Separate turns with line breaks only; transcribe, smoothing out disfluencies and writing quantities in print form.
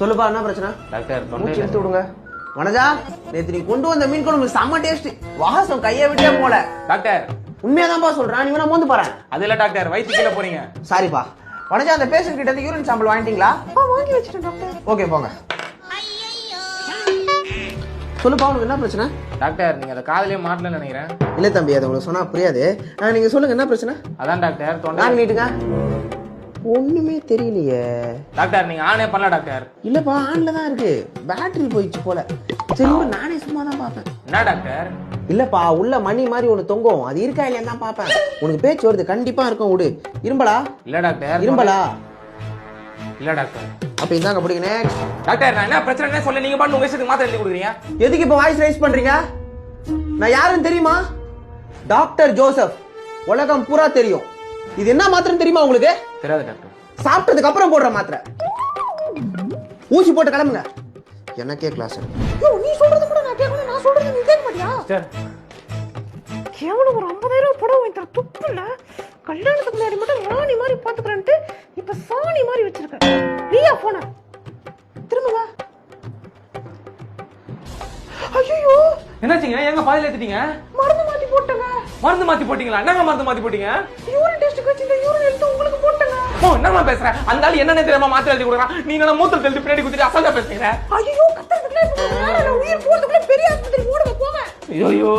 சொல்லுப்பா என்ன பிரச்சனை?
டாக்டர்
மூச்சு எடுத்து விடுங்க. வனஜா, நேத்து நீ கொண்டு வந்த மீன் குழம்பு செம்ம டேஸ்ட். வாசம் கையை விட்டே போல.
டாக்டர்
உண்மையாதான்ப்பா சொல்றேன். நீ வேணா மோந்து பாரு.
அது இல்ல டாக்டர், வயிற்று கீழே போறீங்க.
சாரிப்பா. வனஜா, அந்த பேஷண்ட் கிட்ட இருந்து யூரின் சாம்பிள் வாங்கிட்டீங்களா?
வாங்கி வச்சிட்டேன் டாக்டர்.
ஓகே போங்க. சொல்லுப்பா, உங்களுக்கு என்ன பிரச்சனை?
டாக்டர் நீங்க அதை காதலே மாட்டலன்னு நினைக்கிறேன்.
இல்ல தம்பி, அது உங்களுக்கு சொன்னா புரியாது. நீங்க சொல்லுங்க என்ன பிரச்சனை?
அதான் டாக்டர் தொண்டை
நாங்க நீட்டுங்க. ஒண்ணுமே தெரியலையே
டாக்டர். நீங்க ஆனே பண்ணல டாக்டர்.
இல்லப்பா, ஆன்ல தான் இருக்கு. பேட்டரி போயிடுச்சு போல. சரி நானே சும்மா தான் பாப்பேன்.
என்ன டாக்டர்?
இல்லப்பா, உள்ள மணி மாதிரி ஒண்ணு தொங்கும். அது இருக்கா இல்லையா தான் பாப்பேன். உனக்கு பேச்சு வருது, கண்டிப்பா இருக்கும். விடு. இரும்பலா?
இல்ல டாக்டர்.
இரும்பலா?
இல்ல டாக்டர்.
அப்ப இந்தாங்க பிடிங்க.
டாக்டர் நான் என்ன பிரச்சனை சொல்ல, நீங்க பாட்டு உங்க இஷ்டத்துக்கு மாத்திரை எழுதி கொடுக்குறீங்க.
எதுக்கு இப்ப வாய்ஸ் ரைஸ் பண்றீங்க? நான் யாருன்னு தெரியுமா? Doctor Joseph. உலகம் பூரா தெரியும். இது என்ன மாத்திரம் தெரியுமா உங்களுக்கு?
தெரியாது டாக்டர்.
சாப்பிட்டதுக்கு அப்புறம் போடுற மாத்திரை. ஊசி போட்டு கிளம்புங்க. எனக்கே கிளாஸ்.
நீ சொல்றது கூட நான் கேட்கணும், நான் சொல்றது நீ கேட்க மாட்டியா?
சார்
கேவலம் ஒரு 50,000 புடவை வாங்கி தர துப்பு இல்ல. கல்யாணத்துக்கு முன்னாடி மட்டும் ராணி மாதிரி பாத்துக்கிறேன்ட்டு இப்ப சாணி மாதிரி வச்சிருக்க. நீயா போன திரும்புங்க. ஐயோ
என்னாச்சுங்க? எங்க பாதியில ஏத்திட்டீங்க?
மருந்து மாத்தி போட்டங்க.
மருந்து மாத்தி போட்டீங்களா? என்னங்க மருந்து மாத்தி போட்டீங்க?
யூரின் டெஸ்ட் வச்சு இந்த யூரின் எடுத்து உங்களுக்கு போட்டங்க.
ஓ என்னமா பேசுறேன்? அந்த ஆளு என்னன்னு தெரியாம மாத்திரை எழுதி கொடுக்குறான். நீங்க நான் மூத்தல் எழுதி பின்னாடி குத்திட்டு அசால்ட்டா பேசுறீங்க.
ஐயோ கத்துறதுக்குள்ள உயிர் போறதுக்குள்ள பெரிய ஆஸ்பத்திரி ஓடுங்க போங்க.
ஐயோ